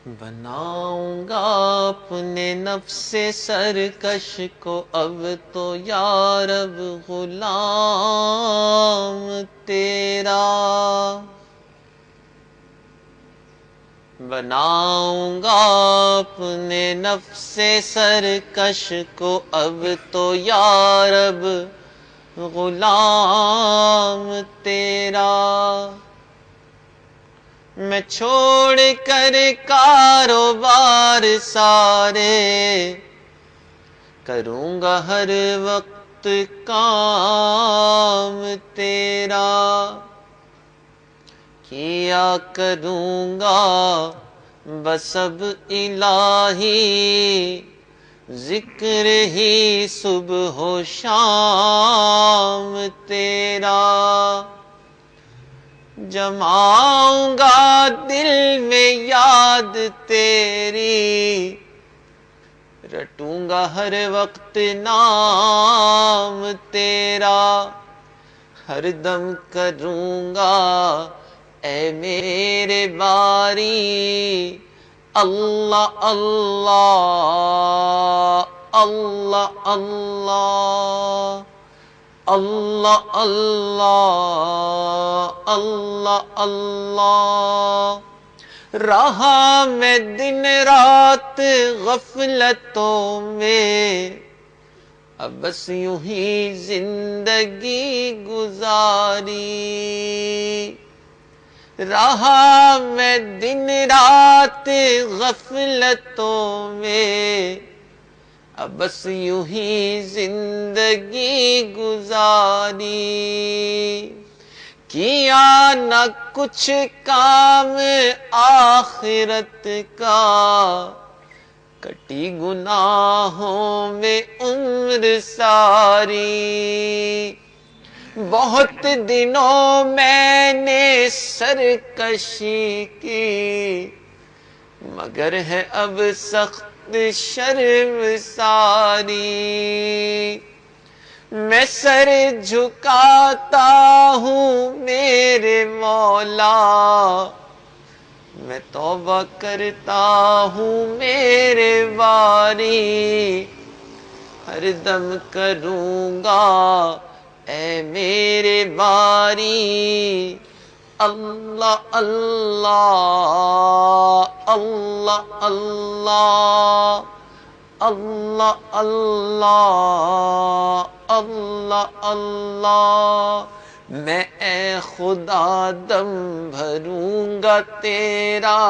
بناؤں گا اپنے نفس سرکش کو اب تو یا رب غلام تیرا، بناؤں گا اپنے نفس سرکش کو اب تو یا رب غلام تیرا، میں چھوڑ کر کاروبار سارے کروں گا ہر وقت کام تیرا، کیا کروں گا بس اب الہی ذکر ہی صبح و شام تیرا، جماؤں گا دل میں یاد تیری، رٹوں گا ہر وقت نام تیرا، ہر دم کروں گا اے میرے باری اللہ اللہ اللہ اللہ اللہ اللہ اللہ اللہ، رہا میں دن رات غفلتوں میں، اب بس یوں ہی زندگی گزاری، رہا میں دن رات غفلتوں میں، اب بس یوں ہی زندگی گزاری، کیا نہ کچھ کام آخرت کا، کٹی گناہوں میں عمر ساری، بہت دنوں میں نے سرکشی کی، مگر ہے اب سخت شرم ساری، میں سر جھکاتا ہوں میرے مولا، میں توبہ کرتا ہوں میرے باری، ہر دم کروں گا اے میرے باری اللہ اللہ اللہ اللہ اللہ اللہ اللہ اللہ، میں اے خدا دم بھروں گا تیرا،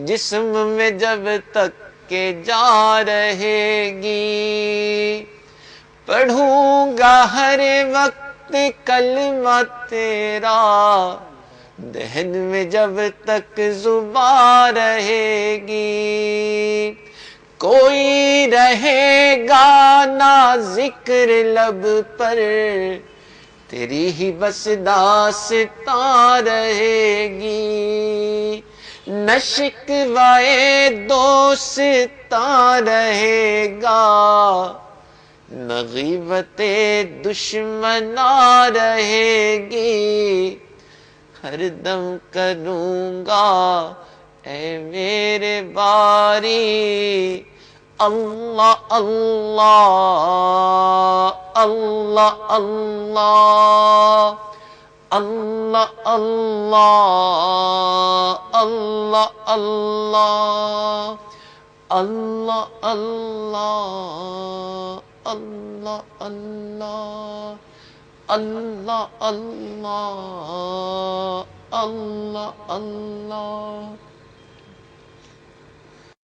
جسم میں جب تک کہ جان رہے گی، پڑھوں گا ہر وقت کلمہ تیرا، دہن میں جب تک زبان رہے گی، کوئی رہے گا نہ ذکر لب پر، تیری ہی بس داستان رہے گی، نہ شکوائے دوستاں رہے گا، نہ غیبت دشمناں رہے گی، ہر دم کروں گا اے میرے باری اللہ اللہ اللہ اللہ اللہ اللہ اللہ اللہ اللہ اللہ اللہ اللہ اللہ اللہ اللہ اللہ